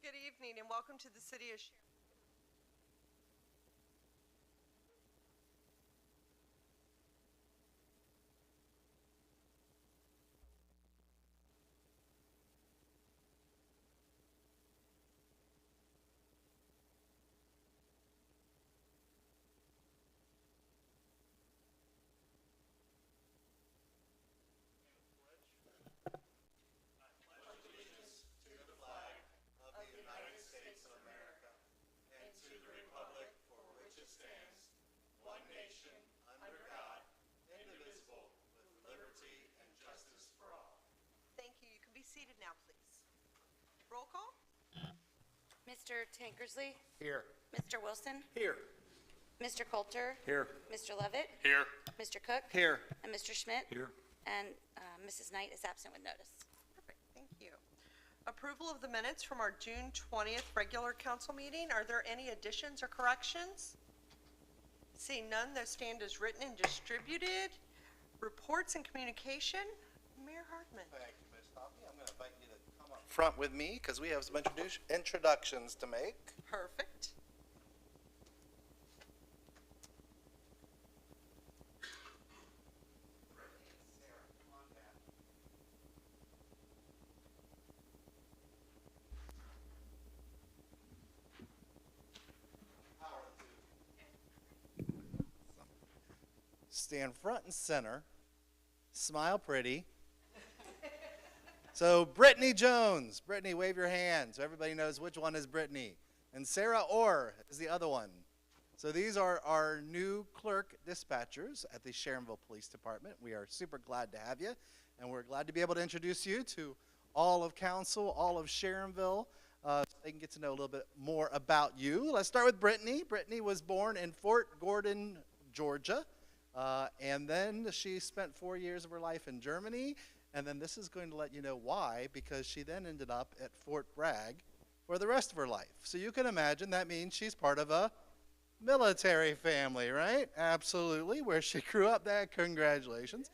Good evening and welcome to the City of Sharonville. Thank you. You can be seated now, please. Roll call. Mr. Tankersley? Here. Mr. Wilson? Here. Mr. Coulter? Here. Mr. Levitt? Here. Mr. Cook? Here. And Mr. Schmidt? Here. And Mrs. Knight is absent with notice. Perfect. Thank you. Approval of the minutes from our June 20th regular council meeting. Are there any additions or corrections? Seeing none, those stand as written and distributed. Reports and communication. Mayor Hardman. Thank you, Ms. Hoppy. I'm going to invite you to come up front with me because we have some introductions to make. Perfect. Stand front and center. Smile pretty. So, Brittany Jones. Brittany, wave your hand so everybody knows which one is Brittany. And Sarah Orr is the other one. So these are our new clerk dispatchers at the Sharonville Police Department. We are super glad to have you, and we're glad to be able to introduce you to all of council, all of Sharonville, so they can get to know a little bit more about you. Let's start with Brittany. Brittany was born in Fort Gordon, Georgia, and then she spent 4 years of her life in Germany. And then this is going to let you know why, because she then ended up at Fort Bragg for the rest of her life. So you can imagine that means she's part of a military family, right? Absolutely. Where she grew up, congratulations.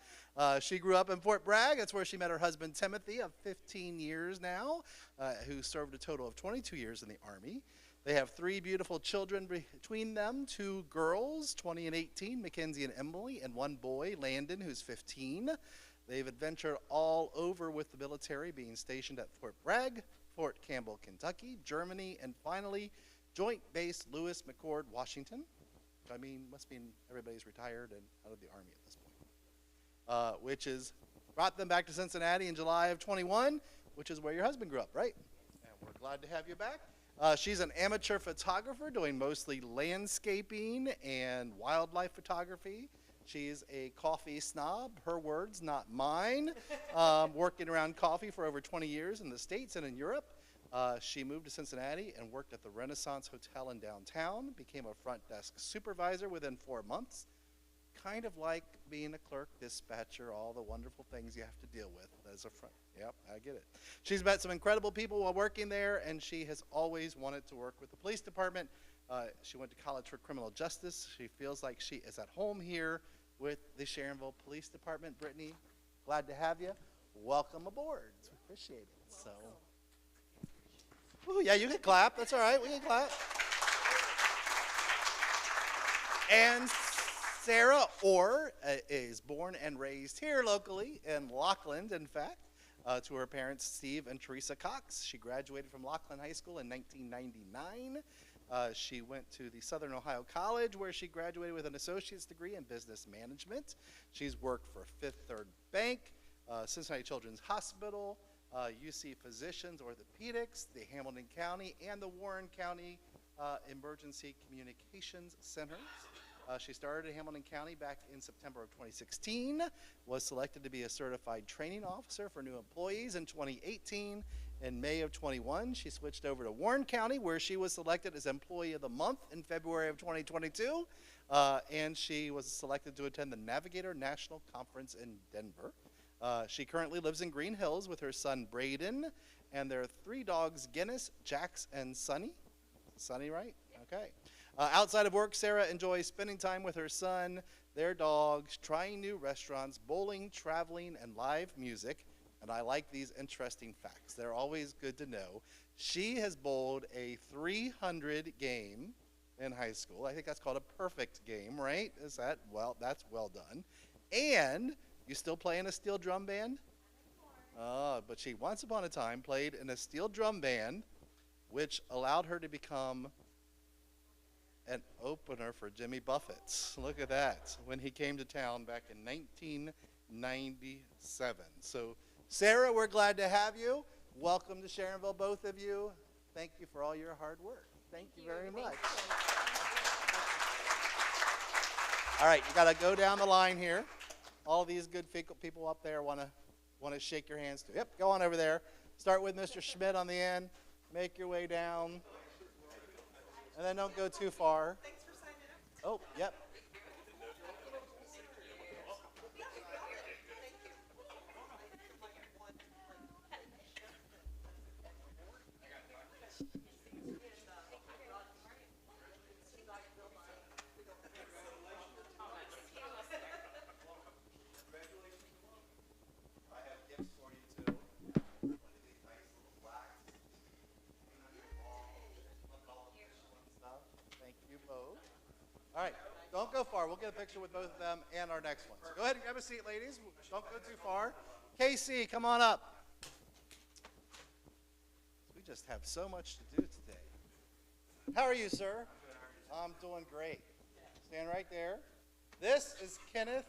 She grew up in Fort Bragg. That's where she met her husband, Timothy, of 15 years now, who served a total of 22 years in the Army. They have 3 beautiful children between them, 2 girls, 20 and 18, Mackenzie and Emily, and 1 boy, Landon, who's 15. They've adventured all over with the military, being stationed at Fort Bragg, Fort Campbell, Kentucky, Germany, and finally, Joint Base Lewis McChord, Washington. I mean, must mean everybody's retired and out of the Army at this point. Which is brought them back to Cincinnati in July of 21, which is where your husband grew up, right? And we're glad to have you back. She's an amateur photographer doing mostly landscaping and wildlife photography. She's a coffee snob, her words, not mine, working around coffee for over 20 years in the States and in Europe. She moved to Cincinnati and worked at the Renaissance Hotel in downtown, became a front desk supervisor within 4 months, kind of like being a clerk, dispatcher, all the wonderful things you have to deal with as a front. Yep, I get it. She's met some incredible people while working there, and she has always wanted to work with the police department. She went to college for criminal justice. She feels like she is at home here with the Sharonville Police Department. Brittany, glad to have you. Welcome aboard. Appreciate it. So, ooh, yeah, you can clap. That's all right. We can clap. And Sarah Orr is born and raised here locally in Lockland, in fact, to her parents, Steve and Teresa Cox. She graduated from Lockland High School in 1999. She went to the Southern Ohio College, where she graduated with an associate's degree in business management. She's worked for Fifth Third Bank, Cincinnati Children's Hospital, UC Physicians Orthopedics, the Hamilton County, and the Warren County Emergency Communications Centers. She started at Hamilton County back in September of 2016, was selected to be a certified training officer for new employees in 2018. In May of 21, she switched over to Warren County, where she was selected as Employee of the Month in February of 2022, and she was selected to attend the Navigator National Conference in Denver. She currently lives in Green Hills with her son, Braden, and their 3 dogs, Guinness, Jax, and Sunny. Sunny, right? Okay. Outside of work, Sarah enjoys spending time with her son, their dogs, trying new restaurants, bowling, traveling, and live music. and I like these interesting facts. They're always good to know. She has bowled a 300 game in high school. I think that's called a perfect game, right? Is that, well, that's well done. And you still play in a steel drum band? But she once upon a time played in a steel drum band, which allowed her to become an opener for Jimmy Buffett's. Look at that, when he came to town back in 1997. So, Sarah, we're glad to have you. Welcome to Sharonville, both of you. Thank you for all your hard work. Thank you very much. All right, you got to go down the line here. All these good people up there want to shake your hands too. Yep, go on over there. Start with Mr. Schmidt on the end. Make your way down. And then don't go too far. Thanks for signing up. Oh, yep. I have gifts for you too. One of these nice little plaques. Hang on your wall. Look at all the official and stuff. Thank you both. All right, don't go far. We'll get a picture with both of them and our next one. So go ahead and grab a seat, ladies. Don't go too far. Casey, come on up. We just have so much to do today. How are you, sir? I'm doing great. Stand right there. This is Kenneth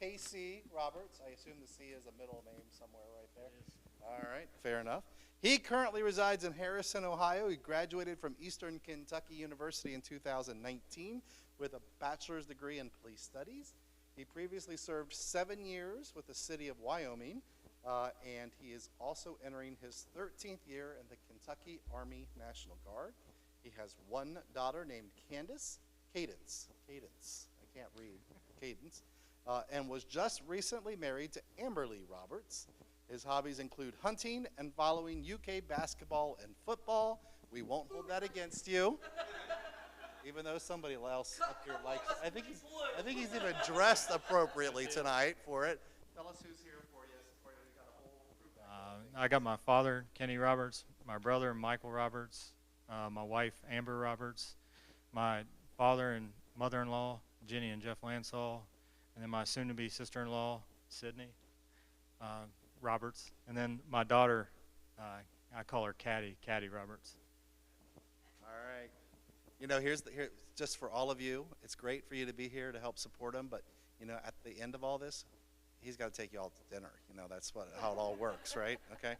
K.C. Roberts. I assume the C is a middle name somewhere right there. All right, fair enough. He currently resides in Harrison, Ohio. He graduated from Eastern Kentucky University in 2019 with a bachelor's degree in police studies. He previously served 7 years with the city of Wyoming, and he is also entering his 13th year in the Kentucky Army National Guard. He has one daughter named Cadence, I can't read, Cadence, and was just recently married to Amberly Roberts. His hobbies include hunting and following UK basketball and football. We won't hold that against you, even though somebody else up here likes it. I think he's even dressed appropriately tonight for it. Tell us who's here for you. We got a whole group back there. I got my father, Kenny Roberts, my brother, Michael Roberts, my wife, Amber Roberts, my father and mother-in-law, Jenny and Jeff Lansall, and then my soon-to-be sister-in-law, Sydney Roberts, and then my daughter, I call her Caddy Roberts. All right. You know, here, just for all of you, it's great for you to be here to help support him, but, you know, at the end of all this, he's got to take you all to dinner. You know, that's how it all works, right? Okay?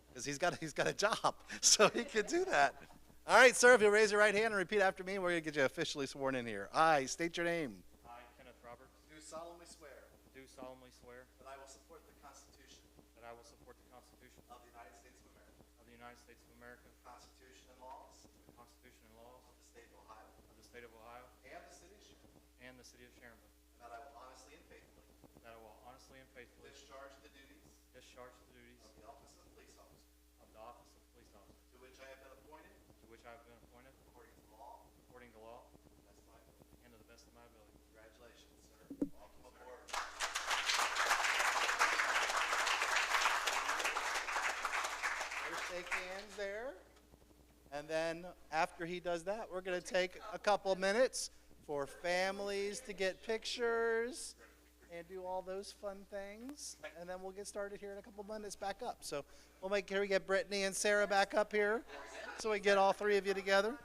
Because he's got a job, so he can do that. All right, sir, if you'll raise your right hand and repeat after me, we're going to get you officially sworn in here. I state your name. I, Kenneth Roberts, Do solemnly swear do solemnly swear that I will support the Constitution that I will support the Constitution of the United States of America, of the United States of America, the Constitution and laws the Constitution and laws of the state of Ohio, of the state of Ohio and the city of Sharonville, and the city of Sharonville, and that I will honestly and faithfully that I will honestly and faithfully discharge the duties discharge the duties of the office of police officer of the office of police officer to which I have been appointed to which I have been appointed according to law according to law and to the best of my ability. and to the best of my ability. Congratulations, sir. Welcome aboard. There's shake hands there. And then after he does that, we're going to take a couple minutes for families to get pictures and do all those fun things. And then we'll get started here in a couple minutes back up. So we'll make sure we get Brittany and Sarah back up here so we get all three of you together.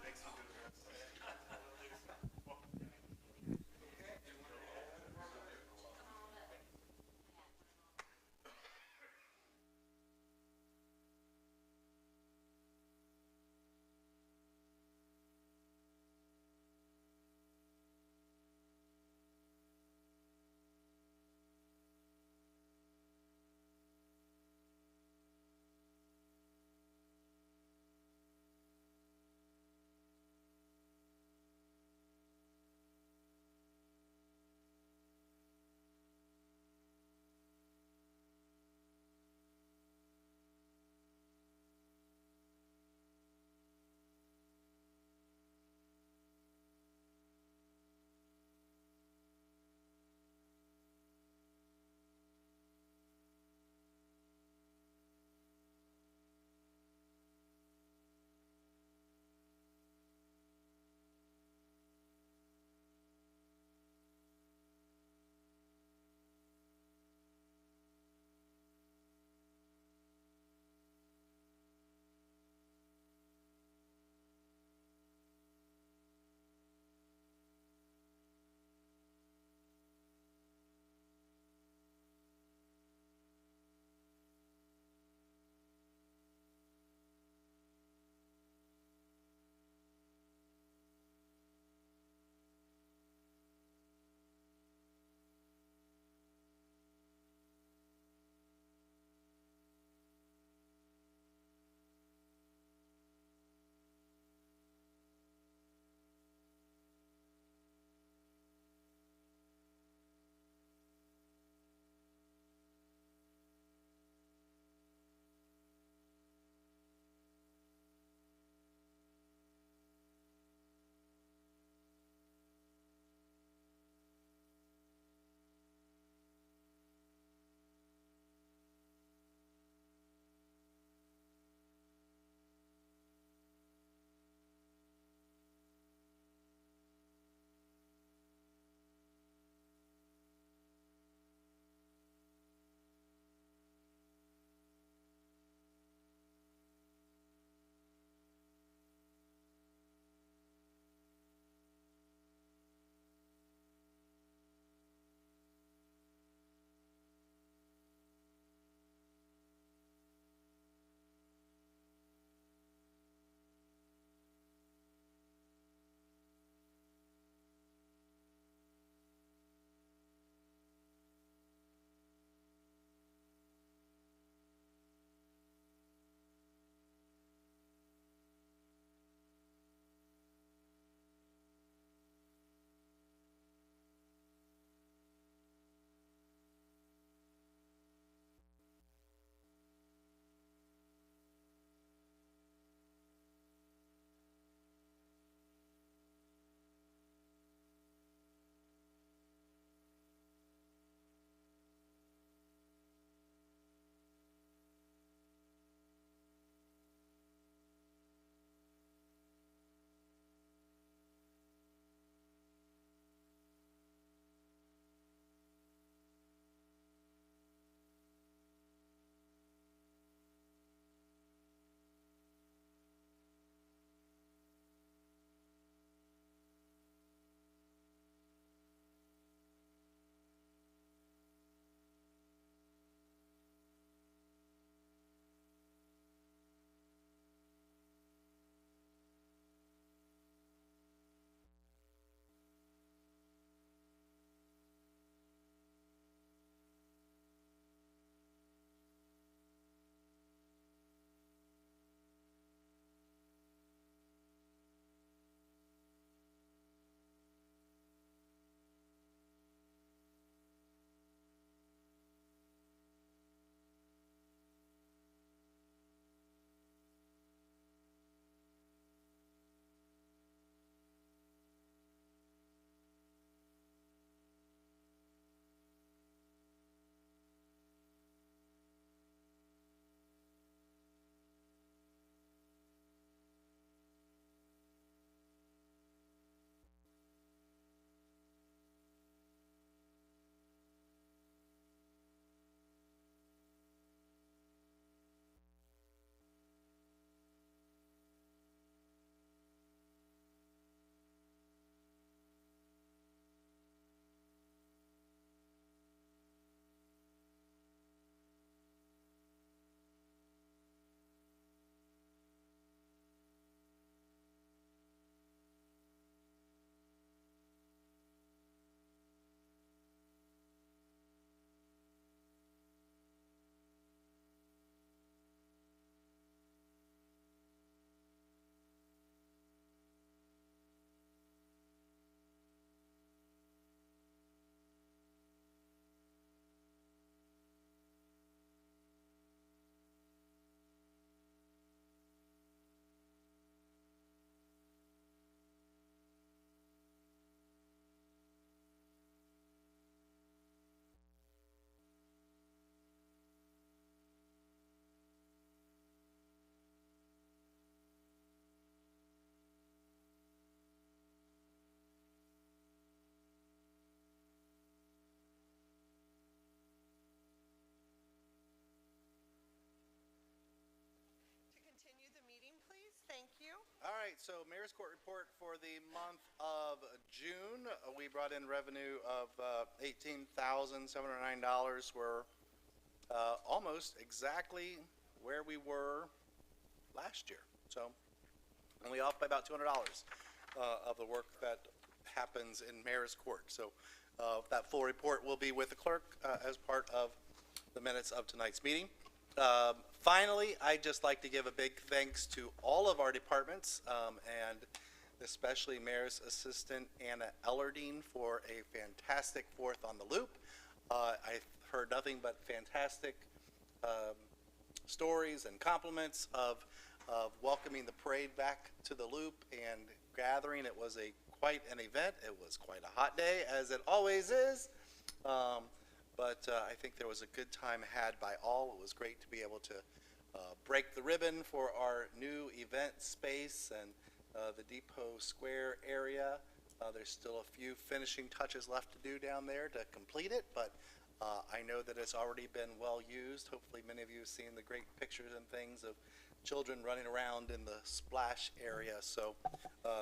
All right, so Mayor's Court report for the month of June. We brought in revenue of $18,709. We're almost exactly where we were last year. So only off by about $200 of the work that happens in Mayor's Court. So that full report will be with the clerk as part of the minutes of tonight's meeting. Finally, I'd just like to give a big thanks to all of our departments, and especially Mayor's Assistant Anna Ellerdine for a fantastic fourth on the loop. I heard nothing but fantastic stories and compliments of welcoming the parade back to the loop and gathering. It was quite an event. It was quite a hot day, as it always is. But I think there was a good time had by all. It was great to be able to break the ribbon for our new event space and the Depot Square area. There's still a few finishing touches left to do down there to complete it, but I know that it's already been well used. Hopefully many of you have seen the great pictures and things of children running around in the splash area. So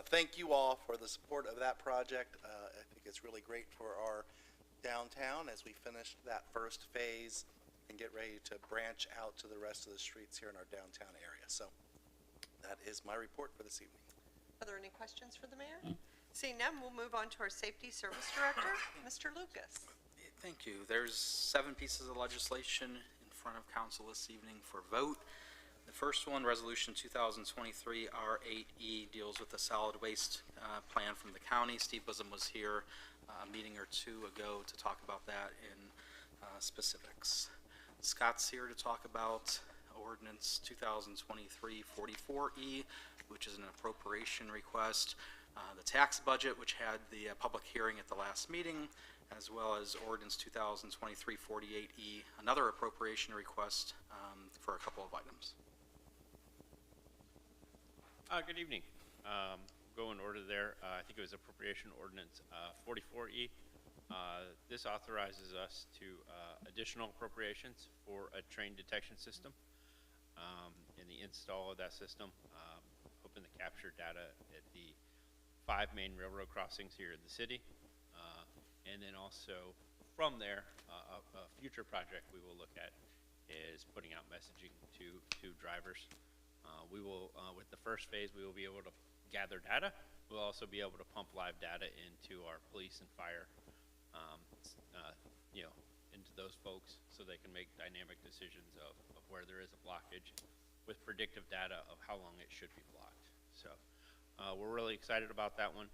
thank you all for the support of that project. I think it's really great for our downtown as we finish that first phase and get ready to branch out to the rest of the streets here in our downtown area. So that is my report for this evening. Are there any questions for the mayor? Seeing none, we'll move on to our Safety Service Director, Mr. Lucas. Thank you. There's 7 pieces of legislation in front of council this evening for vote. The first one, Resolution 2023 R8E, deals with the solid waste plan from the county. Steve Bosom was here a meeting or two ago to talk about that in specifics. Scott's here to talk about Ordinance 2023-44E, which is an appropriation request. The tax budget, which had the public hearing at the last meeting, as well as Ordinance 2023-48E, another appropriation request for a couple of items. Good evening. Go in order there. I think it was Appropriation Ordinance 44E. This authorizes us to additional appropriations for a train detection system and the install of that system, hoping to capture data at the 5 main railroad crossings here in the city. And then also from there, a future project we will look at is putting out messaging to drivers. We will, with the first phase, we will be able to gather data. We'll also be able to pump live data into our police and fire, into those folks so they can make dynamic decisions of where there is a blockage with predictive data of how long it should be blocked. So we're really excited about that one.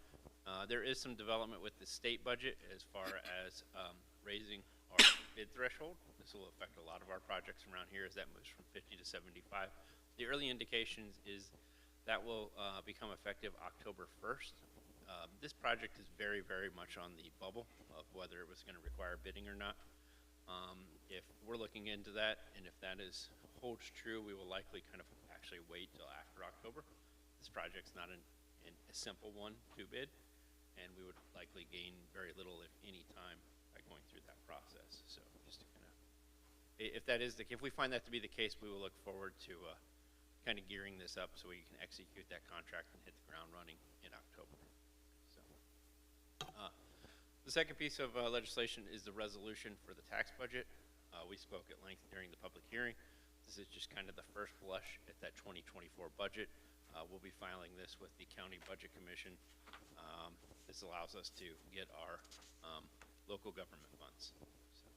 There is some development with the state budget as far as raising our bid threshold. This will affect a lot of our projects around here as that moves from 50 to 75. The early indications is that will become effective October 1st. This project is very, very much on the bubble of whether it was going to require bidding or not. If we're looking into that, and if that holds true, we will likely kind of actually wait till after October. This project's not a simple one to bid, and we would likely gain very little, if any, time by going through that process. So just to kind of, if we find that to be the case, we will look forward to kind of gearing this up so we can execute that contract and hit the ground running in October. So, the second piece of legislation is the resolution for the tax budget. We spoke at length during the public hearing. This is just kind of the first blush at that 2024 budget. We'll be filing this with the County Budget Commission. This allows us to get our local government funds. So,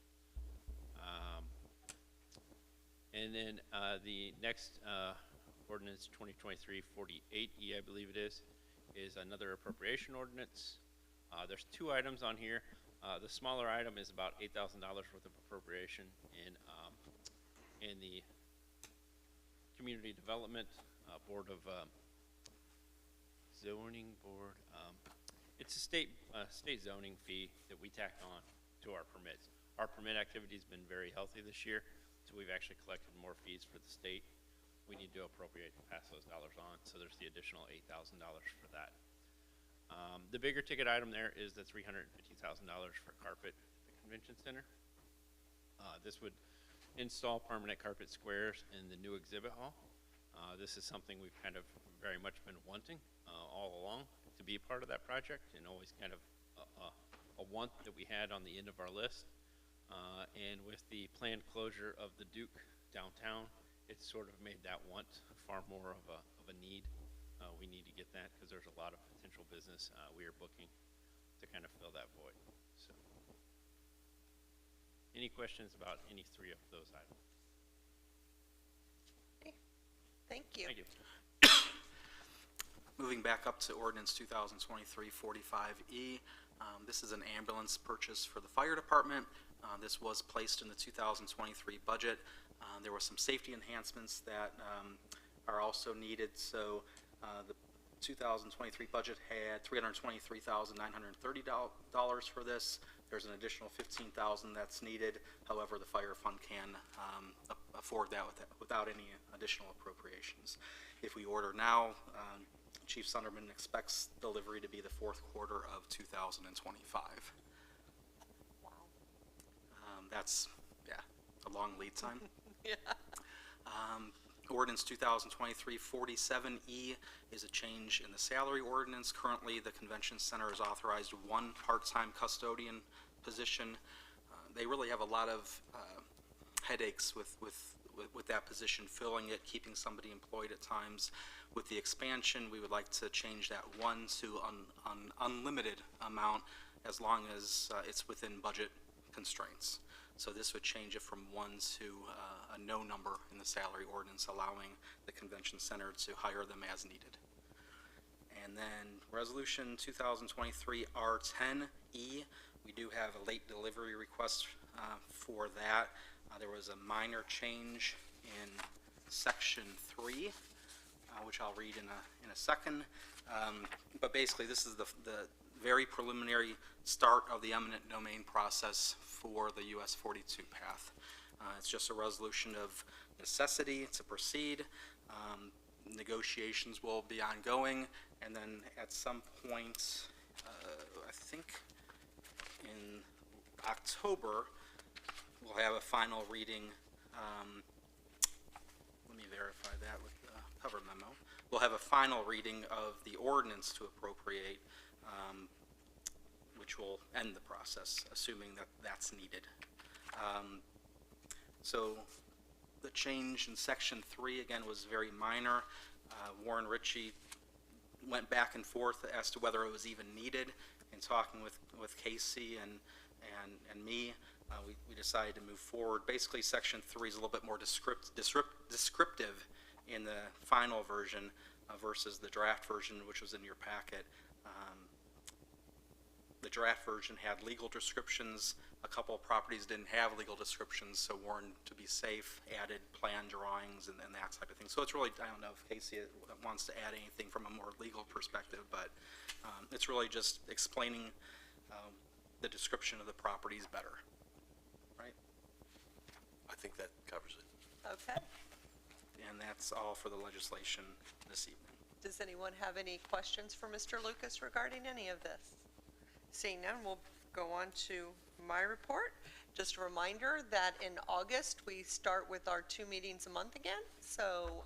and then the next ordinance 2023-48E, I believe it is another appropriation ordinance. There's 2 items on here. The smaller item is about $8,000 worth of appropriation in the Community Development Board of Zoning Board. It's a state zoning fee that we tack on to our permits. Our permit activity has been very healthy this year, so we've actually collected more fees for the state. We need to appropriate to pass those dollars on, so there's the additional $8,000 for that. The bigger ticket item there is the $350,000 for carpet at the convention center. This would install permanent carpet squares in the new exhibit hall. This is something we've kind of very much been wanting all along, to be part of that project, and always kind of a want that we had on the end of our list. And with the planned closure of the Duke downtown, it's sort of made that want far more of a need. We need to get that because there's a lot of potential business we are booking to kind of fill that void. So, any questions about any three of those items? Thank you. Thank you. Moving back up to ordinance 2023-45E, this is an ambulance purchase for the fire department. This was placed in the 2023 budget. There were some safety enhancements that are also needed. So the 2023 budget had $323,930 for this. There's an additional $15,000 that's needed. However, the fire fund can afford that without any additional appropriations. If we order now, Chief Sunderman expects delivery to be the fourth quarter of 2025. Wow. That's, yeah, a long lead time. Yeah. Ordinance 2023-47E is a change in the salary ordinance. Currently, the convention center has authorized one part-time custodian position. They really have a lot of headaches with that position, filling it, keeping somebody employed at times. With the expansion, we would like to change that one to an unlimited amount as long as it's within budget constraints. So this would change it from one to a no number in the salary ordinance, allowing the convention center to hire them as needed. And then resolution 2023-R10E, we do have a late delivery request for that. There was a minor change in section 3, which I'll read in a second. But basically, this is the very preliminary start of the eminent domain process for the US 42 path. It's just a resolution of necessity to proceed. Negotiations will be ongoing, and then at some point, I think in October, we'll have a final reading. Let me verify that with the cover memo. We'll have a final reading of the ordinance to appropriate, which will end the process, assuming that that's needed. So the change in section 3, again, was very minor. Warren Ritchie went back and forth as to whether it was even needed. In talking with Casey and me, we decided to move forward. Basically, section 3 is a little bit more descriptive in the final version versus the draft version, which was in your packet. The draft version had legal descriptions. A couple of properties didn't have legal descriptions, so Warren, to be safe, added plan drawings and that type of thing. So it's really, I don't know if Casey wants to add anything from a more legal perspective, but it's really just explaining the description of the properties better, right? I think that covers it. Okay. And that's all for the legislation this evening. Does anyone have any questions for Mr. Lucas regarding any of this? Seeing none, we'll go on to my report. Just a reminder that in August, we start with our 2 meetings a month again. So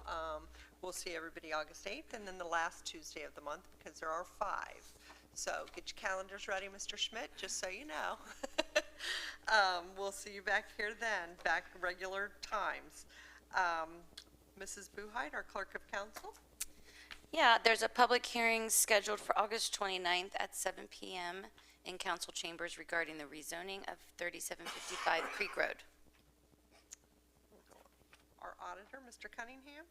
we'll see everybody August 8th and then the last Tuesday of the month, because there are 5. So get your calendars ready, Mr. Schmidt, just so you know. We'll see you back here then, back regular times. Mrs. Buhite, our clerk of council. Yeah, there's a public hearing scheduled for August 29th at 7 p.m. in council chambers regarding the rezoning of 3755 Creek Road. Our auditor, Mr. Cunningham.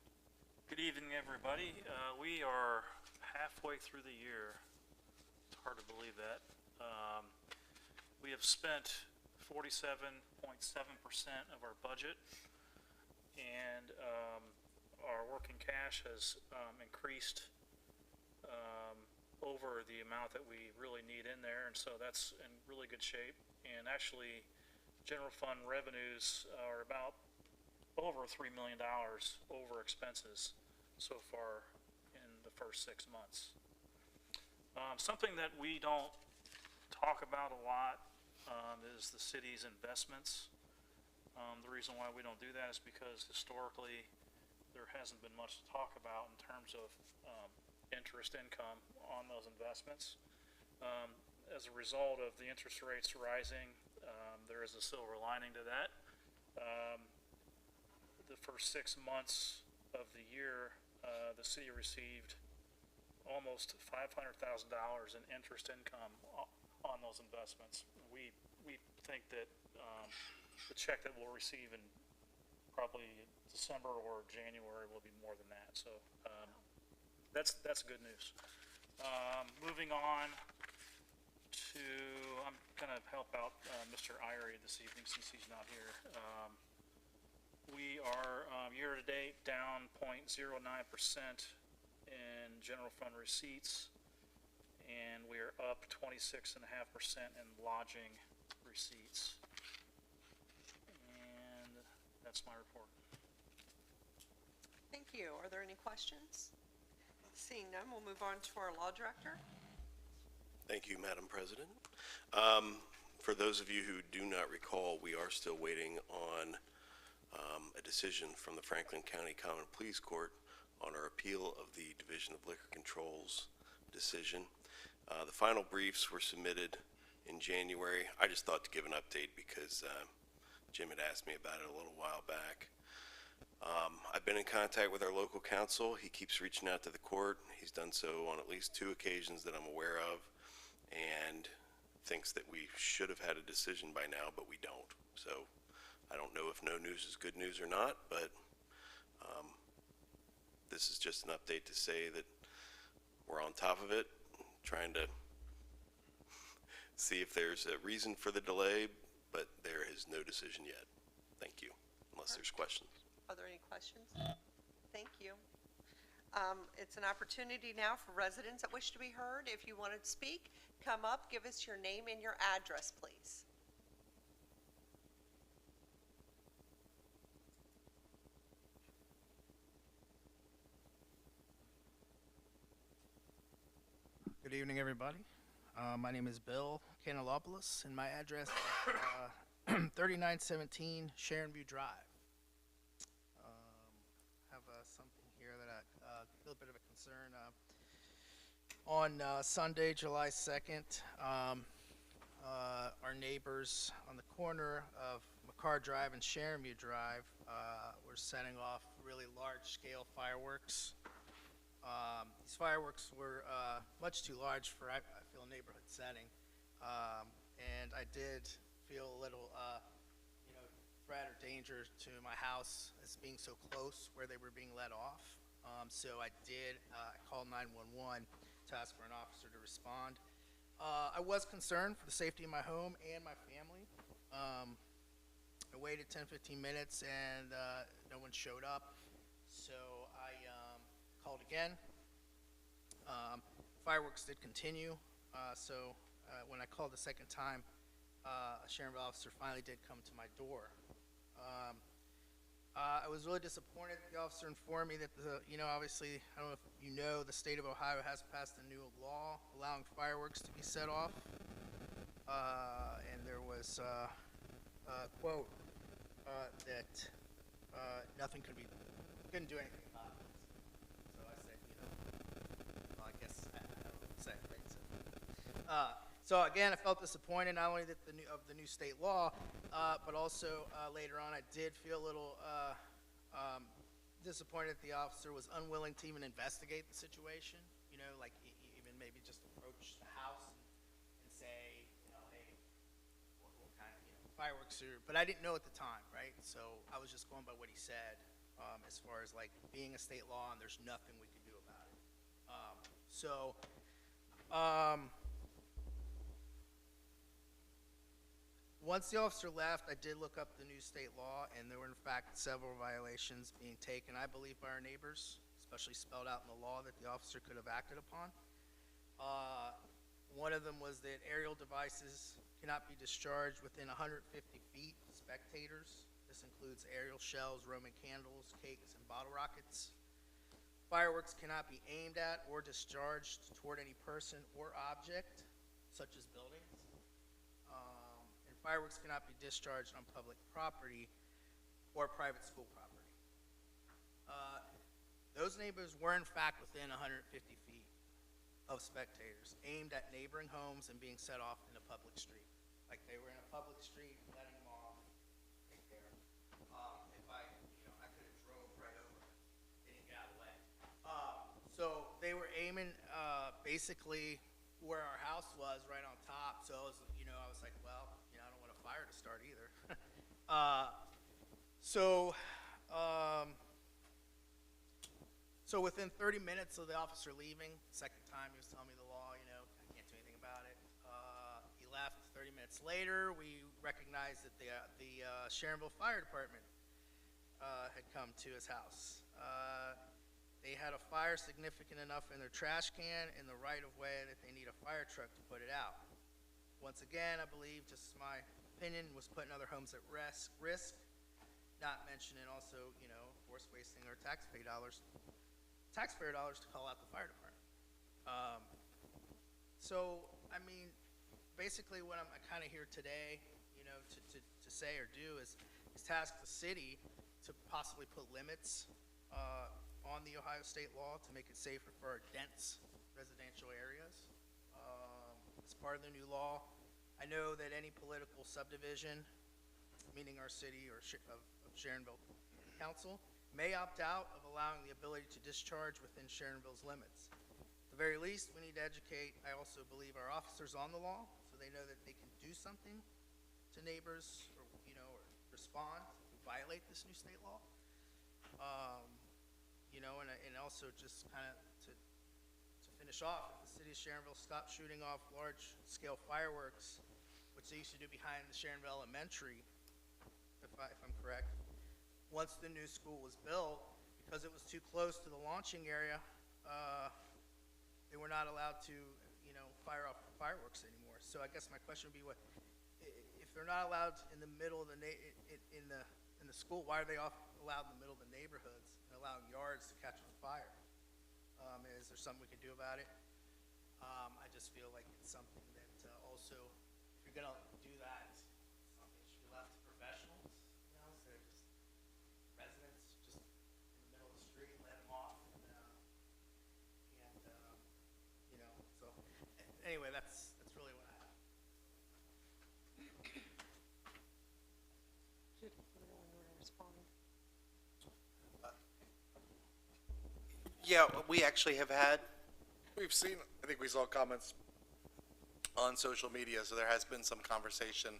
Good evening, everybody. We are halfway through the year. It's hard to believe that. We have spent 47.7% of our budget, and our working cash has increased over the amount that we really need in there, and so that's in really good shape. And actually, general fund revenues are about over $3 million over expenses so far in the first 6 months. Something that we don't talk about a lot is the city's investments. The reason why we don't do that is because historically there hasn't been much to talk about in terms of interest income on those investments. As a result of the interest rates rising, there is a silver lining to that. The first 6 months of the year, the city received almost $500,000 in interest income on those investments. We think that the check that we'll receive in probably December or January will be more than that. So that's good news. Moving on to, I'm going to help out Mr. Irie this evening since he's not here. We are year-to-date down 0.09% in general fund receipts, and we are up 26.5% in lodging receipts. And that's my report. Thank you. Are there any questions? Seeing none, we'll move on to our law director. Thank you, Madam President. For those of you who do not recall, we are still waiting on a decision from the Franklin County Common Pleas Court on our appeal of the Division of Liquor Control's decision. The final briefs were submitted in January. I just thought to give an update because Jim had asked me about it a little while back. I've been in contact with our local counsel. He keeps reaching out to the court. He's done so on at least 2 occasions that I'm aware of, and thinks that we should have had a decision by now, but we don't. So I don't know if no news is good news or not, but this is just an update to say that we're on top of it, trying to see if there's a reason for the delay, but there is no decision yet. Thank you, unless there's questions. Are there any questions? Thank you. It's an opportunity now for residents that wish to be heard. If you wanted to speak, come up, give us your name and your address, please. Good evening, everybody. My name is Bill Canelopoulos, and my address is 3917 Sharonville Drive. Have something here that a little bit of a concern. On Sunday, July 2nd, our neighbors on the corner of McCarr Drive and Sharonville Drive were setting off really large-scale fireworks. These fireworks were much too large for, I feel, a neighborhood setting. And I did feel a little, threat or danger to my house as being so close where they were being let off. So I called 911 to ask for an officer to respond. I was concerned for the safety of my home and my family. I waited 10-15 minutes and no one showed up. So I called again. Fireworks did continue. So when I called the second time, a Sharonville officer finally did come to my door. I was really disappointed. The officer informed me that obviously, I don't know if you know, the state of Ohio has passed a new law allowing fireworks to be set off. And there was a quote that nothing couldn't do anything about it. So I said, well, I guess I don't know what to say, right? So again, I felt disappointed not only that of the new state law, but also later on I did feel a little disappointed that the officer was unwilling to even investigate the situation. Like even maybe just approach the house and say, hey, what kind of fireworks are? But I didn't know at the time, right? So I was just going by what he said, as far as like being a state law and there's nothing we could do about it. Once the officer left, I did look up the new state law, and there were in fact several violations being taken, I believe, by our neighbors, especially spelled out in the law that the officer could have acted upon. One of them was that aerial devices cannot be discharged within 150 feet of spectators. This includes aerial shells, Roman candles, cakes, and bottle rockets. Fireworks cannot be aimed at or discharged toward any person or object, such as buildings. Fireworks cannot be discharged on public property or private school property. Those neighbors were in fact within 150 feet of spectators, aimed at neighboring homes and being set off in a public street. Like they were in a public street, letting them off, right there. If I, I could have drove right over it, they didn't get out of the way. So they were aiming, basically where our house was, right on top. So I was, I was like, well, I don't want a fire to start either. So within 30 minutes of the officer leaving, second time he was telling me the law, I can't do anything about it. He left. 30 minutes later, we recognized that the Sharonville Fire Department had come to his house. They had a fire significant enough in their trash can in the right-of-way that they need a fire truck to put it out. Once again, I believe, just my opinion, was putting other homes at risk, not mentioning also, of course, wasting our taxpayer dollars to call out the fire department. Basically what I'm kind of here today, to say or do is task the city to possibly put limits on the Ohio state law to make it safer for our dense residential areas. As part of the new law, I know that any political subdivision, meaning our city or of Sharonville Council, may opt out of allowing the ability to discharge within Sharonville's limits. At the very least, we need to educate, I also believe, our officers on the law so they know that they can do something to neighbors or, or respond who violate this new state law. And also just kind of to finish off, if the city of Sharonville stopped shooting off large-scale fireworks, which they used to do behind the Sharonville Elementary, if I'm correct, once the new school was built, because it was too close to the launching area, they were not allowed to, fire off fireworks anymore. So I guess my question would be, if they're not allowed in the middle of in the school, why are they allowed in the middle of the neighborhoods and allowing yards to catch on fire? Is there something we can do about it? I just feel like it's something that also, if you're gonna do that, something should be left to professionals, instead of just residents just in the middle of the street, let them off, so anyway, that's really what I have. Yeah, we actually have we've seen, I think we saw comments on social media, so there has been some conversation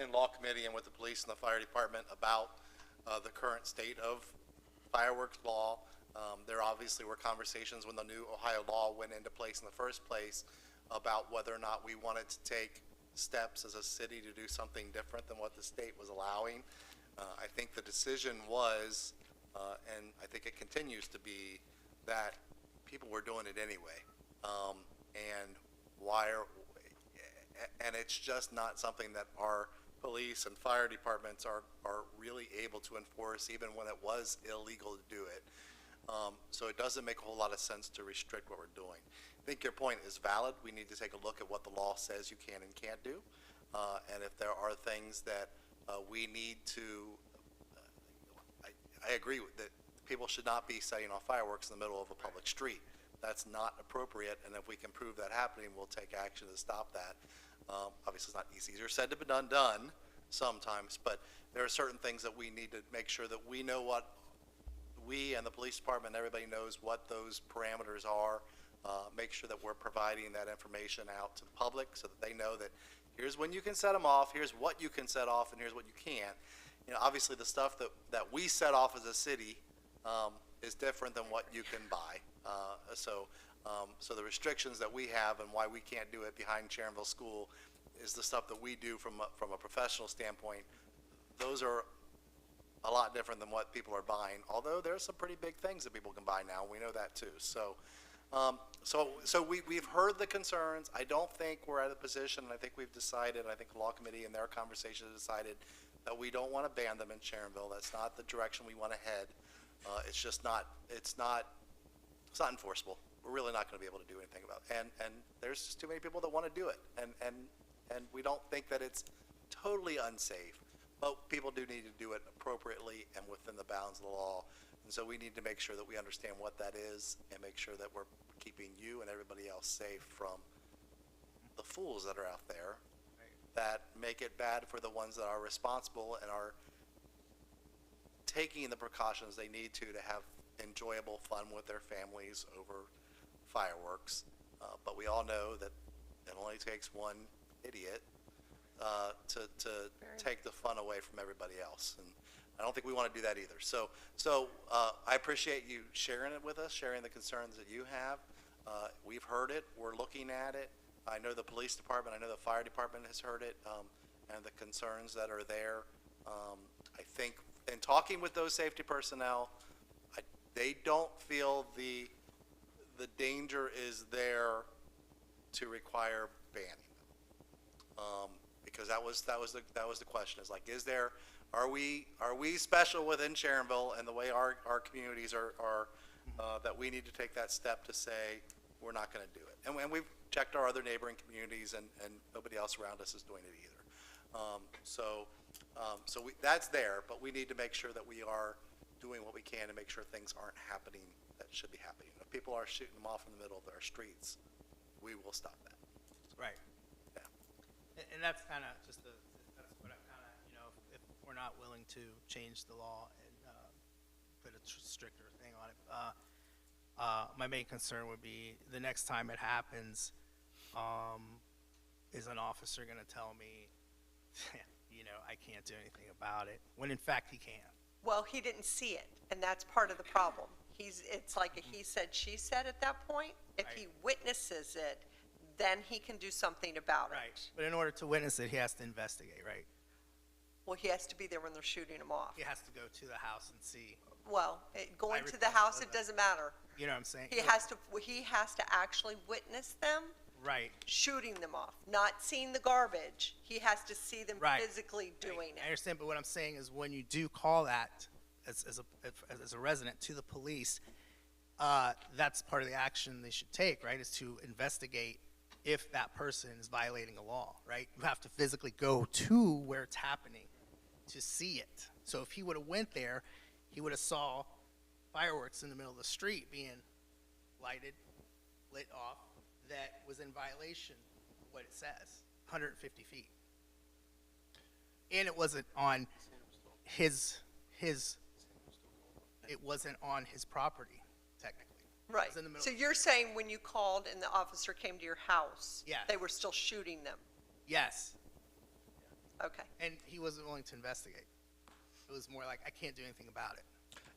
in law committee and with the police and the fire department about the current state of fireworks law. There obviously were conversations when the new Ohio law went into place in the first place about whether or not we wanted to take steps as a city to do something different than what the state was allowing. I think the decision was, and I think it continues to be, that people were doing it anyway. And it's just not something that our police and fire departments are really able to enforce, even when it was illegal to do it. So it doesn't make a whole lot of sense to restrict what we're doing. I think your point is valid. We need to take a look at what the law says you can and can't do. And if there are things that we need to, I agree with that people should not be setting off fireworks in the middle of a public street. That's not appropriate, and if we can prove that happening, we'll take action to stop that. Obviously, it's not easier said than done sometimes, but there are certain things that we need to make sure that we know what we and the police department, everybody knows what those parameters are. Make sure that we're providing that information out to the public so that they know that here's when you can set them off, here's what you can set off, and here's what you can't. Obviously the stuff that we set off as a city is different than what you can buy. So the restrictions that we have and why we can't do it behind Sharonville School is the stuff that we do from a professional standpoint. Those are a lot different than what people are buying, although there's some pretty big things that people can buy now. We know that too. So we've heard the concerns. I don't think we're at a position, and I think we've decided, I think the law committee in their conversation has decided that we don't want to ban them in Sharonville. That's not the direction we want to head. It's just not, it's not enforceable. We're really not going to be able to do anything about it. And there's just too many people that want to do it. And we don't think that it's totally unsafe, but people do need to do it appropriately and within the bounds of the law And so we need to make sure that we understand what that is and make sure that we're keeping you and everybody else safe from the fools that are out there that make it bad for the ones that are responsible and are taking the precautions they need to have enjoyable fun with their families over fireworks. But we all know that it only takes one idiot to take the fun away from everybody else. And I don't think we want to do that either. So I appreciate you sharing it with us, sharing the concerns that you have. We've heard it. We're looking at it. I know the police department, I know the fire department has heard it, and the concerns that are there. I think in talking with those safety personnel, they don't feel the danger is there to require banning them. Because that was the question, is like, are we special within Sharonville and the way our communities are that we need to take that step to say we're not going to do it? And we've checked our other neighboring communities, and nobody else around us is doing it either. So that's there, but we need to make sure that we are doing what we can to make sure things aren't happening that should be happening. If people are shooting them off in the middle of our streets, we will stop that. Right. Yeah. And that's kind of just that's what I kind of, if we're not willing to change the law and put a stricter thing on it, my main concern would be the next time it happens, is an officer going to tell me, I can't do anything about it, when in fact he can. Well, he didn't see it, and that's part of the problem. It's like a he said, she said at that point. If he witnesses it, then he can do something about it. Right. But in order to witness it, he has to investigate, right? Well, he has to be there when they're shooting him off. He has to go to the house and see. Well, going to the request house, of it that. doesn't matter. You know what I'm saying? He has to actually witness them Right. shooting them off, not seeing the garbage. He has to see them Right. physically doing I it. understand, but what I'm saying is when you do call that as a resident to the police, that's part of the action they should take, right, is to investigate if that person is violating a law, right? You have to physically go to where it's happening to see it. So if he would have went there, he would have saw fireworks in the middle of the street being lit off, that was in violation of what it says, 150 feet. And it wasn't on it wasn't on his property, technically. Right. was in the middle. So you're saying when you called and the officer came to your house, Yes. they were still shooting them? Yes, Okay. and he wasn't willing to investigate. It was more like, I can't do anything about it.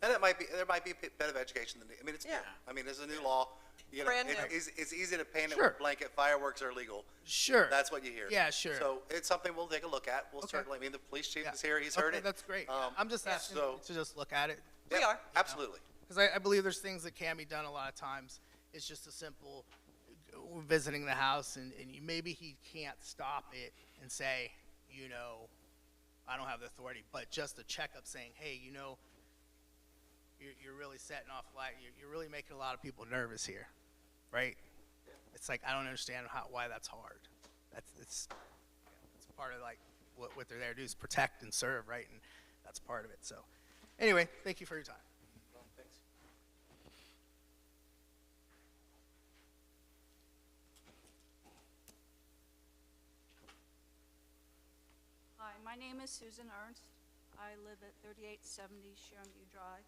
And there might be a bit of education. It's Yeah. there's a new law. Brand new. It's easy to paint it Sure. with blanket fireworks are illegal. Sure. That's what you hear. Yeah, sure. So it's something we'll take a look at. We'll Okay. certainly, the police chief Yeah. is here. He's heard Okay, it. that's great. I'm just asking so- to just look at it. We Yeah, are. Absolutely. Because I believe there's things that can be done a lot of times. It's just a simple visiting the house, and maybe he can't stop it and say, I don't have the authority, but just a checkup saying, hey, you're really setting off light. You're really making a lot of people nervous here, right? It's like, I don't understand why that's hard. It's part of like what they're there to do is protect and serve, right? And that's part of it. So anyway, thank you for your time. Thanks. Hi, my name is Susan Ernst. I live at 3870 Sharonville Drive.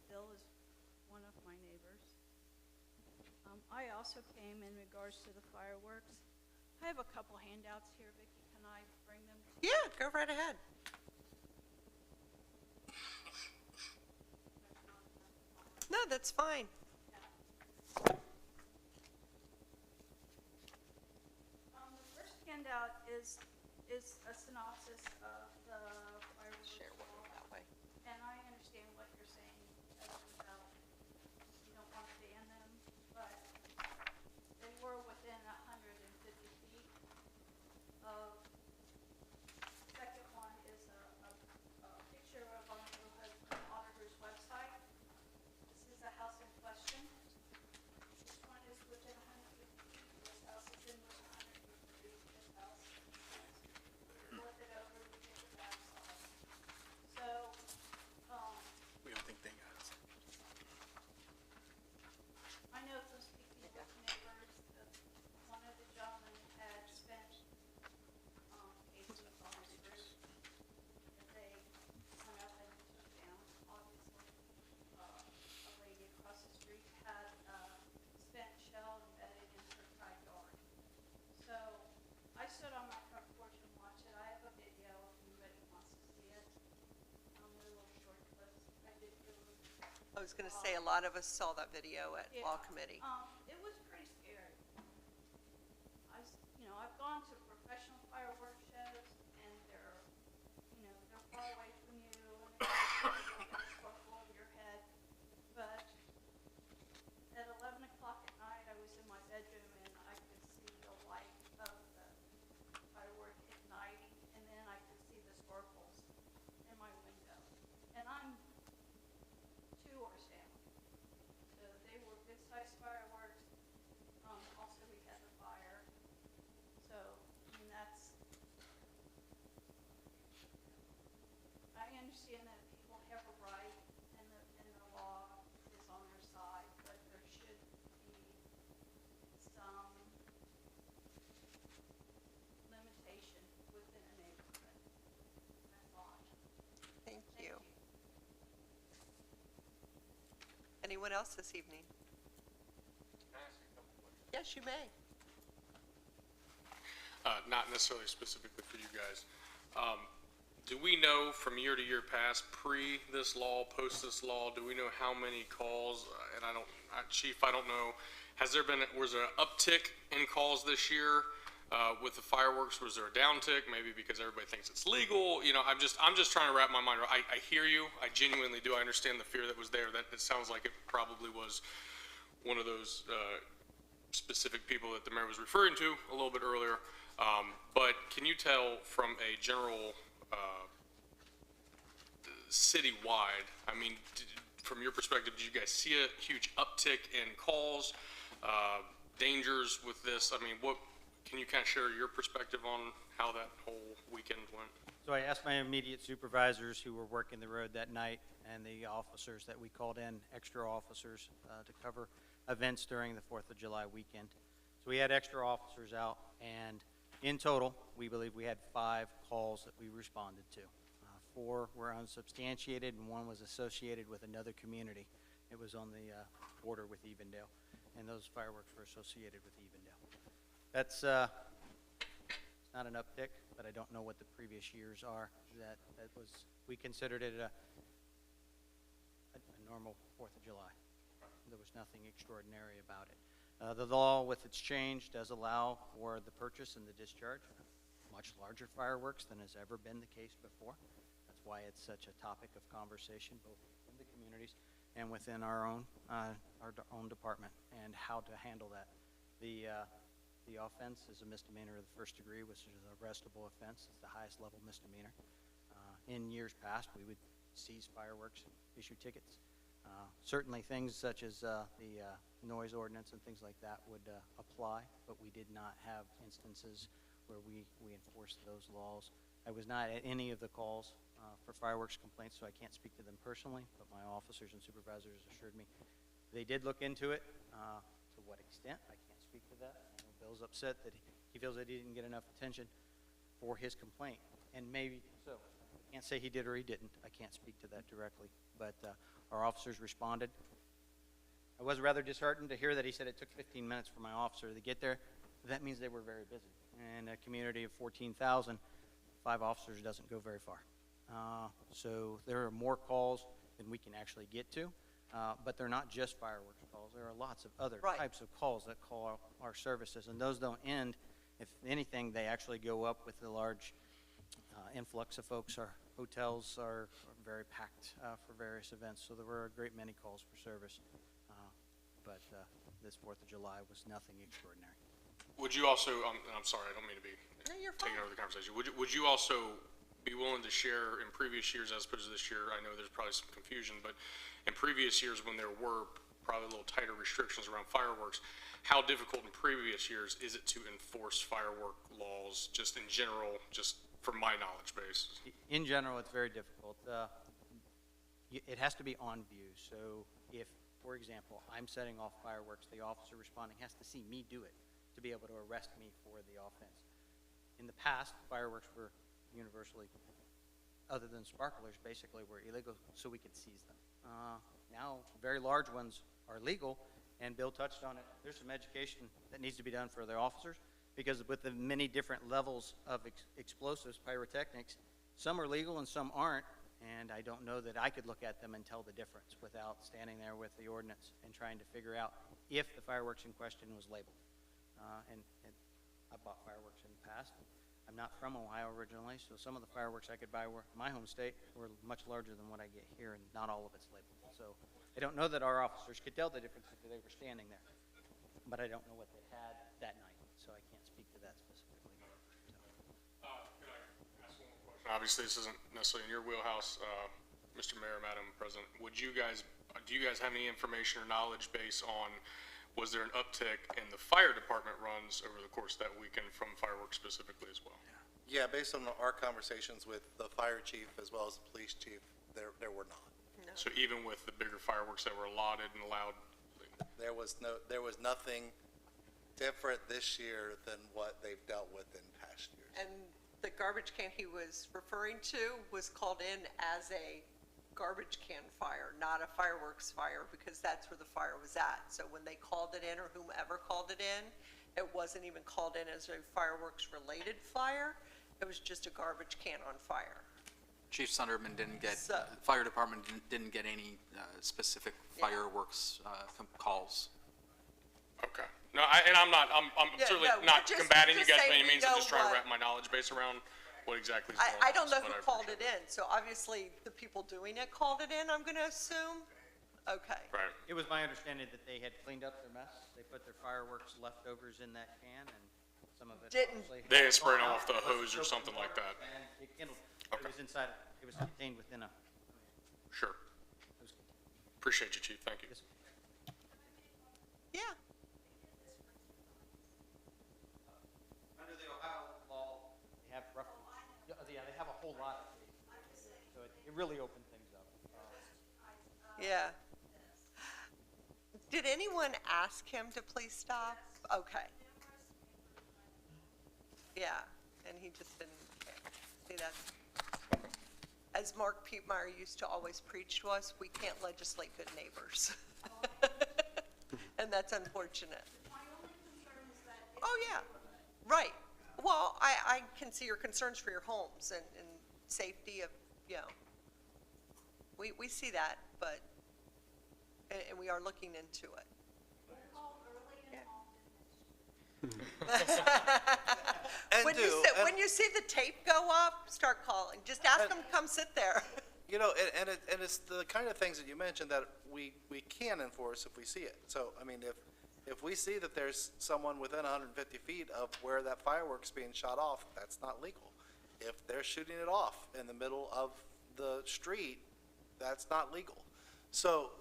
Bill is one of my neighbors. I also came in regards to the fireworks. I have a couple handouts here, Vicki. Can I bring them? Yeah, go right ahead. No, that's fine. The first handout is a synopsis of the fireworks. Share one law. that way. And I understand what you're saying about you don't want to ban them, but they were within 150 feet of. Second one is a picture of our neighborhood auditor's website. This is the house in question. This one is within 150 feet. This house is in within 150 feet. This house. Flip it over, we get the backside. So, I was gonna say, a lot of us saw that video at Yeah, Law Committee. It was pretty scary. I've gone to professional fireworks shows, and they're far away from you, and they're in a circle over your head. But at 11 o'clock at night, I was in my bedroom, and I could see the light of the firework igniting, and then I could see the sparkles in my window. And I'm 2 doors down. So they were good-sized fireworks. Also, we had the fire. So, I mean, I understand that people have a right and the law is on their side, but there should be some limitation within a neighborhood. That's all I have. Thank you. Anyone else this evening? Yes, you may. Not necessarily specifically for you guys. Do we know from year to year past, pre this law, post this law, do we know how many calls, and Chief, I don't know, was there an uptick in calls this year with the fireworks? Was there a downtick? Maybe because everybody thinks it's legal? I'm just trying to wrap my mind around. I hear you. I genuinely do. I understand the fear that was there. That it sounds like it probably was one of those specific people that the mayor was referring to a little bit earlier. But can you tell from a general citywide, I mean, from your perspective, did you guys see a huge uptick in calls, dangers with this? I mean, can you kind of share your perspective on how that whole weekend went? So I asked my immediate supervisors who were working the road that night and the officers that we called in, extra officers, to cover events during the 4th of July weekend. So we had extra officers out, and in total, we believe we had 5 calls that we responded to. 4 were unsubstantiated, and 1 was associated with another community. It was on the border with Evendale, and those fireworks were associated with Evendale. That's not an uptick, but I don't know what the previous years are. We considered it a normal 4th of July. There was nothing extraordinary about it. The law, with its change, does allow for the purchase and the discharge of much larger fireworks than has ever been the case before. That's why it's such a topic of conversation, both in the communities and within our own department, and how to handle that. The offense is a misdemeanor of the 1st degree, which is an arrestable offense. It's the highest level misdemeanor. In years past, we would seize fireworks and issue tickets. Certainly things such as the noise ordinance and things like that would apply, but we did not have instances where we enforced those laws. I was not at any of the calls for fireworks complaints, so I can't speak to them personally, but my officers and supervisors assured me they did look into it. To what extent, I can't speak to that. I know Bill's upset that he feels that he didn't get enough attention for his complaint, and maybe so. I can't say he did or he didn't. I can't speak to that directly, but our officers responded. I was rather disheartened to hear that he said it took 15 minutes for my officer to get there. That means they were very busy. In a community of 14,000, 5 officers doesn't go very far. So there are more calls than we can actually get to, but they're not just fireworks calls. There are lots of other types of calls that call our services, and those don't end. If anything, they actually go up with the large influx of folks. Our hotels are very packed for various events, so there were a great many calls for service. But this 4th of July was nothing extraordinary. Would you also, I'm sorry, I don't mean to be taking over the conversation. Would you also be willing to share in previous years as opposed to this year? I know there's probably some confusion, but in previous years when there were probably a little tighter restrictions around fireworks, how difficult in previous years is it to enforce firework laws just in general, just from my knowledge base? In general, it's very difficult. It has to be on view. So if, for example, I'm setting off fireworks, the officer responding has to see me do it to be able to arrest me for the offense. In the past, fireworks were universally, other than sparklers, basically were illegal, so we could seize them. Now, very large ones are legal, and Bill touched on it. There's some education that needs to be done for the officers, because with the many different levels of explosives, pyrotechnics, some are legal and some aren't, And I don't know that I could look at them and tell the difference without standing there with the ordinance and trying to figure out if the fireworks in question was labeled. And I bought fireworks in the past. I'm not from Ohio originally, so some of the fireworks I could buy were my home state were much larger than what I get here, and not all of it's labeled. So I don't know that our officers could tell the difference if they were standing there. But I don't know what they had that night, so I can't speak to that specifically. Can I ask one more question? Obviously, this isn't necessarily in your wheelhouse, Mr. Mayor, Madam President. Do you guys have any information or knowledge base on, was there an uptick in the fire department runs over the course of that weekend from fireworks specifically as well? Yeah, based on our conversations with the fire chief as well as the police chief, there were not. No. So even with the bigger fireworks that were allotted and allowed, There was nothing different this year than what they've dealt with in past years. And the garbage can he was referring to was called in as a garbage can fire, not a fireworks fire, because that's where the fire was at. So when they called it in, or whomever called it in, it wasn't even called in as a fireworks-related fire. It was just a garbage can on fire. Chief Sunderman didn't get, So- fire department didn't get any specific fireworks calls. okay. No, I'm Yeah, certainly no, not just- combating you just guys by saying any we means. I'm know just trying to what- wrap my knowledge base around what exactly is going on. I don't know but who I called appreciate it in, so obviously the people doing it called it in, I'm gonna assume? Okay. Right. It was my understanding that they had cleaned up their mess. They put their fireworks leftovers in that can, and some of it Didn't- obviously They had sprayed gone off the out, hose or soaked something in like water, that. And it kindled. Okay. It was inside, it was contained within a, Sure. it was, Appreciate you, Chief. Thank you. yes. Yeah. Under the Ohio law, they have roughly, yeah, they have a whole lot of cases. So it really opened things up. Yeah. Did anyone ask him to please stop? Okay. Yeah, and he just didn't care. See, that's, as Mark Pietmeyer used to always preach to us, we can't legislate good neighbors. And that's unfortunate. Oh, yeah, right. Well, I can see your concerns for your homes and safety of, you know, we see that, but, and we are looking into it. And When you see the tape go up, start calling. Just ask them to come sit there. You know, and it's the kind of things that you mentioned that we can enforce if we see it. So, I mean, if we see that there's someone within 150 feet of where that firework's being shot off, that's not legal. If they're shooting it off in the middle of the street, that's not legal. So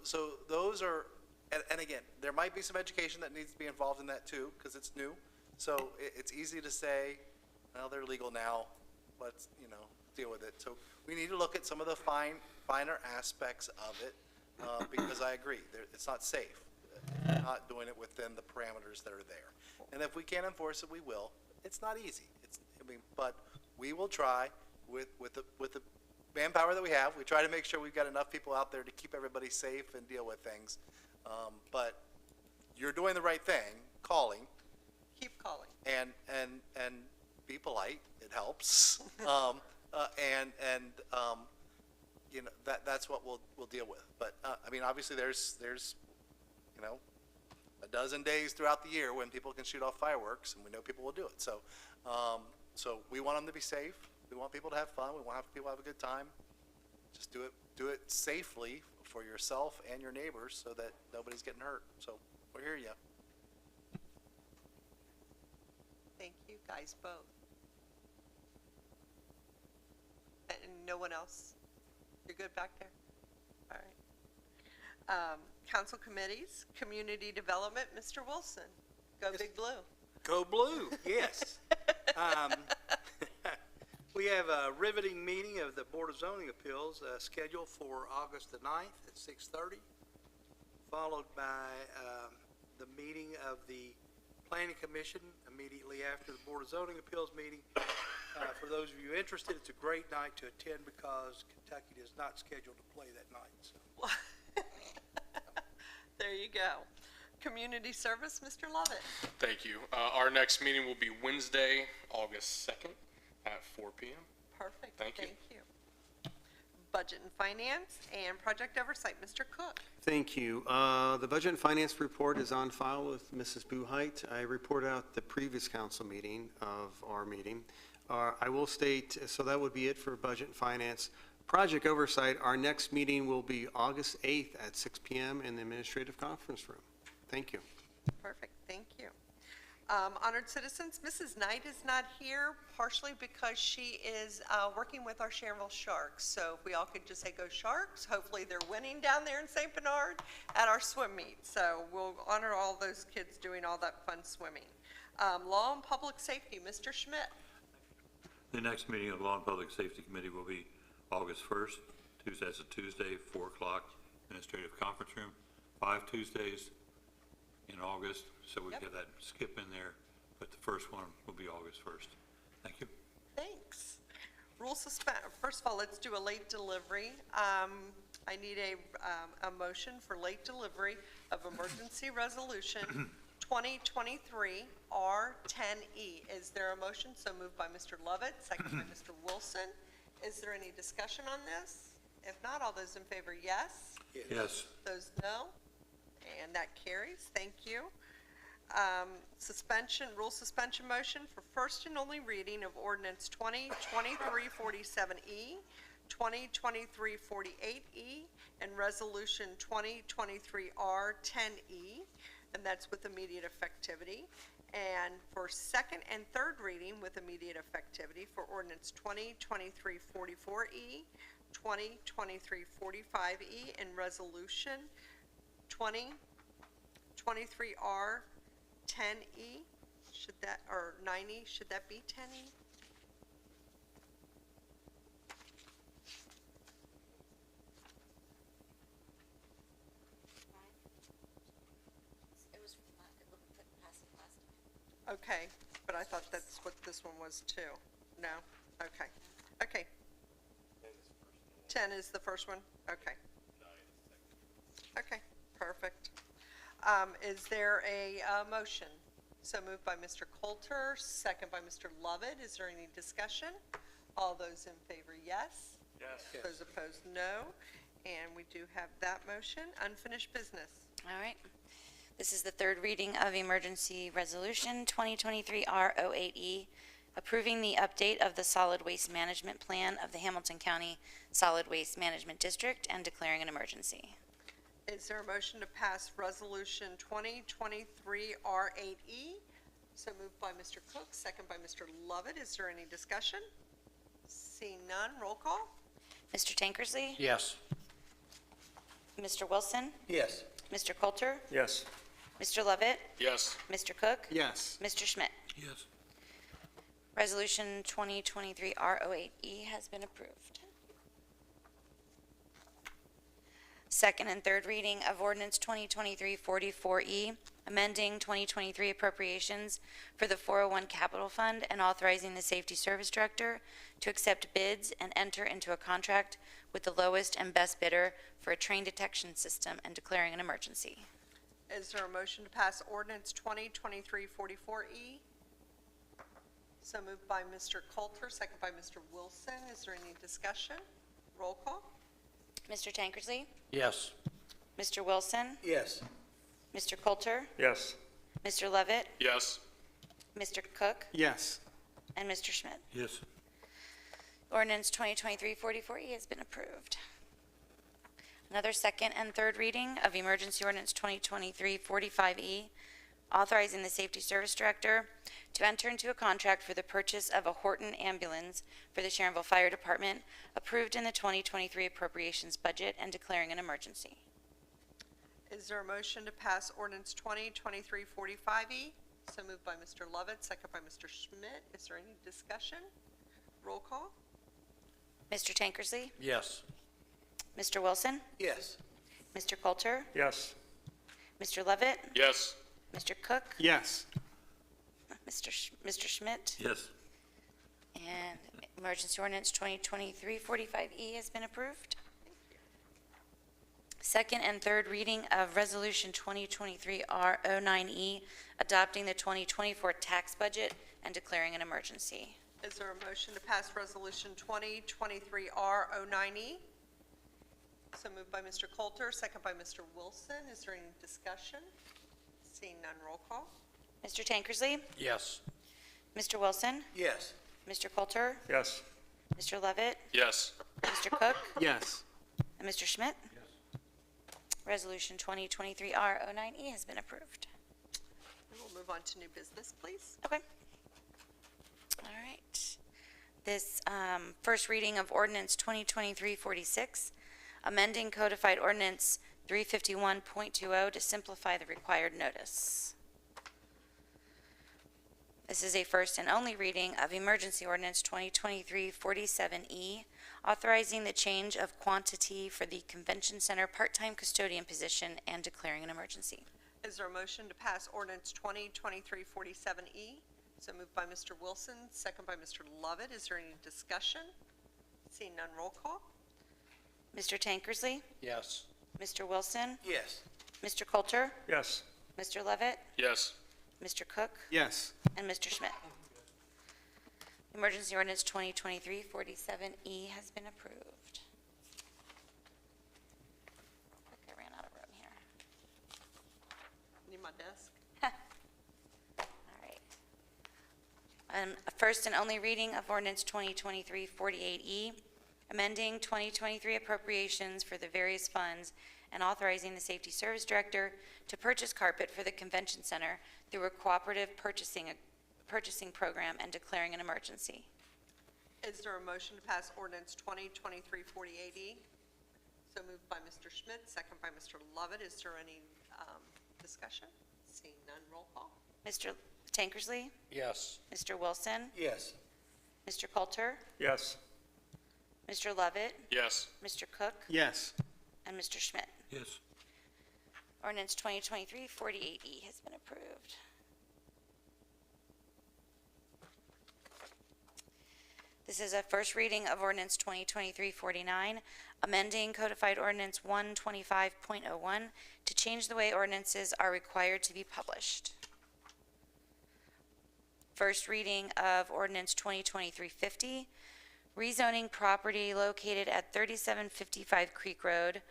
those are, and again, there might be some education that needs to be involved in that too, because it's new. So it's easy to say, well, they're legal now, let's, deal with it. So we need to look at some of the finer aspects of it, because I agree, it's not safe. You're not doing it within the parameters that are there. And if we can't enforce it, we will. It's not easy. But we will try with the manpower that we have. We try to make sure we've got enough people out there to keep everybody safe and deal with things. But you're doing the right thing, calling. Keep calling. And be polite. It helps. That's what we'll deal with. But obviously there's a dozen days throughout the year when people can shoot off fireworks, and we know people will do it. So we want them to be safe. We want people to have fun. We want people to have a good time. Just do it safely for yourself and your neighbors so that nobody's getting hurt. So we're here, yeah. Thank you guys both. And no one else? You're good back there? All right. Council committees, community development, Mr. Wilson. Go Big Blue. Go Blue, yes. We have a riveting meeting of the Board of Zoning Appeals scheduled for August the 9th at 6:30, followed by the meeting of the Planning Commission immediately after the Board of Zoning Appeals meeting. For those of you interested, it's a great night to attend because Kentucky is not scheduled to play that night. So. There you go. Community service, Mr. Lovett. Thank you. Our next meeting will be Wednesday, August 2nd at 4 p.m. Perfect. Thank you. Budget and Finance, and Project Oversight. Mr. Cook. Thank you. The Budget and Finance report is on file with Mrs. Buhite. I report out the previous council meeting of our meeting. I will state, so that would be it for Budget and Finance. Project Oversight, our next meeting will be August 8th at 6 p.m. in the Administrative Conference Room. Thank you. Perfect, thank you. Honored citizens, Mrs. Knight is not here, partially because she is working with our Sharonville Sharks. So if we all could just say go Sharks, hopefully they're winning down there in St. Bernard at our swim meet. So we'll honor all those kids doing all that fun swimming. Law and Public Safety, Mr. Schmidt. The next meeting of the Law and Public Safety Committee will be August 1st. That's a Tuesday, 4 o'clock, Administrative Conference Room. 5 Tuesdays in August, so we get that skip in there, but the first one will be August 1st. Thank you. Thanks. First of all, let's do a late delivery. I need a motion for late delivery of Emergency Resolution 2023 R10E. Is there a motion? So moved by Mr. Lovett, second by Mr. Wilson. Is there any discussion on this? If not, all those in favor, yes? Yes. Those no? And that carries. Thank you. Rule suspension motion for first and only reading of ordinance 2023-47E, 2023-48E, and resolution 2023-R10E, and that's with immediate effectivity. And for second and third reading with immediate effectivity for ordinance 2023-44E, 2023-45E, and resolution 2023-R10E, should that, or 9E, should that be 10E? It was, it looked past it last time. Okay, but I thought that's what this one was too. No? Okay. Okay. 10 is the first one? Okay. Okay, perfect. Is there a motion? So moved by Mr. Coulter, second by Mr. Lovett. Is there any discussion? All those in favor, yes? Yes. Those opposed, no. And we do have that motion. Unfinished business. All right. This is the third reading of Emergency Resolution 2023 R08E, approving the update of the Solid Waste Management Plan of the Hamilton County Solid Waste Management District and declaring an emergency. Is there a motion to pass Resolution 2023 R8E? So moved by Mr. Cook, second by Mr. Lovett. Is there any discussion? Seeing none, roll call. Mr. Tankersley? Yes. Mr. Wilson? Yes. Mr. Coulter? Yes. Mr. Lovett? Yes. Mr. Cook? Yes. Mr. Schmidt? Yes. Resolution 2023 R08E has been approved. Second and third reading of ordinance 2023-44E, amending 2023 appropriations for the 401 Capital Fund and authorizing the Safety Service Director to accept bids and enter into a contract with the lowest and best bidder for a train detection system and declaring an emergency. Is there a motion to pass ordinance 2023-44E? So moved by Mr. Coulter, second by Mr. Wilson. Is there any discussion? Roll call. Mr. Tankersley? Yes. Mr. Wilson? Yes. Mr. Coulter? Yes. Mr. Lovett? Yes. Mr. Cook? Yes. And Mr. Schmidt? Yes. Ordinance 2023-44E has been approved. Another second and third reading of Emergency Ordinance 2023-45E, authorizing the Safety Service Director to enter into a contract for the purchase of a Horton ambulance for the Sharonville Fire Department, approved in the 2023 appropriations budget, and declaring an emergency. Is there a motion to pass ordinance 2023-45E? So moved by Mr. Lovett, second by Mr. Schmidt. Is there any discussion? Roll call. Mr. Tankersley? Yes. Mr. Wilson? Yes. Mr. Coulter? Yes. Mr. Lovett? Yes. Mr. Cook? Yes. Mr. Schmidt? Yes. And emergency ordinance 2023-45E has been approved. Second and third reading of resolution 2023 R09E, adopting the 2024 tax budget and declaring an emergency. Is there a motion to pass resolution 2023 R09E? So moved by Mr. Coulter, second by Mr. Wilson. Is there any discussion? Seeing none, roll call. Mr. Tankersley? Yes. Mr. Wilson? Yes. Mr. Coulter? Yes. Mr. Levitt? Yes. Mr. Cook? Yes. And Mr. Schmidt? Yes. Resolution 2023-R09E has been approved. And we'll move on to new business, please. Okay. All right. This first reading of ordinance 2023-46, amending codified ordinance 351.20 to simplify the required notice. This is a first and only reading of emergency ordinance 2023-47E, authorizing the change of quantity for the convention center part-time custodian position and declaring an emergency. Is there a motion to pass ordinance 2023-47E? So moved by Mr. Wilson, second by Mr. Lovett. Is there any discussion? Seeing none, roll call. Mr. Tankersley? Yes. Mr. Wilson? Yes. Mr. Coulter? Yes. Mr. Levitt? Yes. Mr. Cook? Yes. And Mr. Schmidt. Emergency ordinance 2023-47E has been approved. I think I ran out of room here. Need my desk? All right. A first and only reading of ordinance 2023-48E, amending 2023 appropriations for the various funds and authorizing the Safety Service Director to purchase carpet for the convention center through a cooperative purchasing program and declaring an emergency. Is there a motion to pass ordinance 2023-48E? So moved by Mr. Schmidt, second by Mr. Lovett. Is there any discussion? Seeing none, roll call. Mr. Tankersley? Yes. Mr. Wilson? Yes. Mr. Coulter? Yes. Mr. Lovett? Yes. Mr. Cook? Yes. And Mr. Schmidt. Yes. Ordinance 2023-48E has been approved. This is a first reading of ordinance 2023-49, amending codified ordinance 125.01 to change the way ordinances are required to be published. First reading of ordinance 2023-50, rezoning property located at 3755 Creek Road,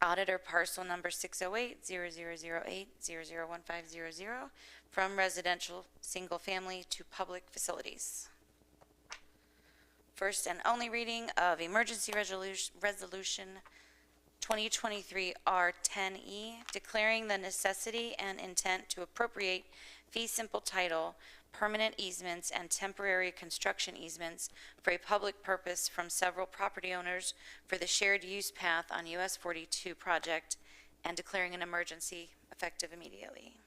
auditor parcel number 608-0008-001500, from residential single-family to public facilities. First and only reading of emergency resolution 2023-R10E, declaring the necessity and intent to appropriate fee simple title, permanent easements, and temporary construction easements for a public purpose from several property owners for the shared use path on US 42 project, and declaring an emergency effective immediately.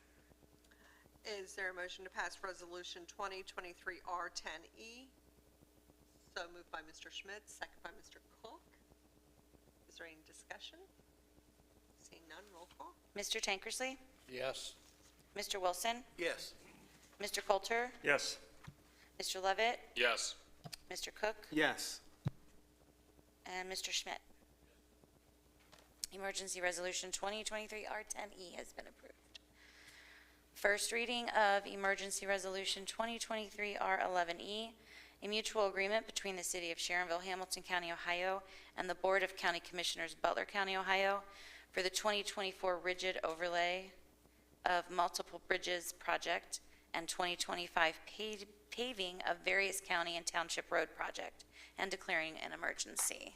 Is there a motion to pass resolution 2023-R10E? So moved by Mr. Schmidt, second by Mr. Cook. Is there any discussion? Seeing none, roll call. Mr. Tankersley? Yes. Mr. Wilson? Yes. Mr. Coulter? Yes. Mr. Levitt? Yes. Mr. Cook? Yes. And Mr. Schmidt. Emergency Resolution 2023-R10E has been approved. First reading of Emergency Resolution 2023-R11E, a mutual agreement between the City of Sharonville, Hamilton County, Ohio, and the Board of County Commissioners, Butler County, Ohio, for the 2024 rigid overlay of multiple bridges project and 2025 paving of various county and township road project, and declaring an emergency.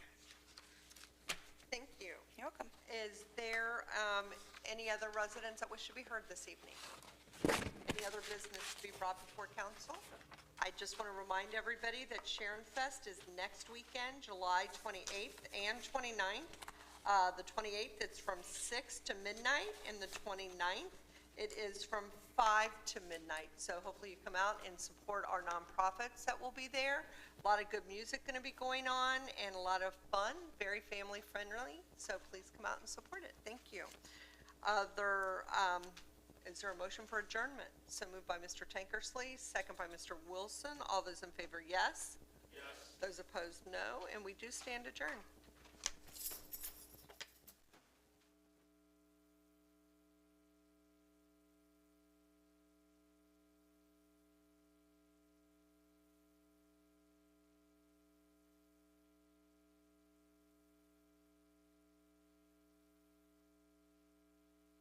Thank you. You're welcome. Is there any other residents that wish to be heard this evening? Any other business to be brought before council? I just want to remind everybody that Sharon Fest is next weekend, July 28th and 29th. The 28th, it's from 6 to midnight, and the 29th, it is from 5 to midnight. So hopefully you come out and support our nonprofits that will be there. A lot of good music going to be going on, and a lot of fun, very family friendly. So please come out and support it. Thank you. Is there a motion for adjournment? So moved by Mr. Tankersley, second by Mr. Wilson. All those in favor, yes. Yes. Those opposed, no. And we do stand adjourned.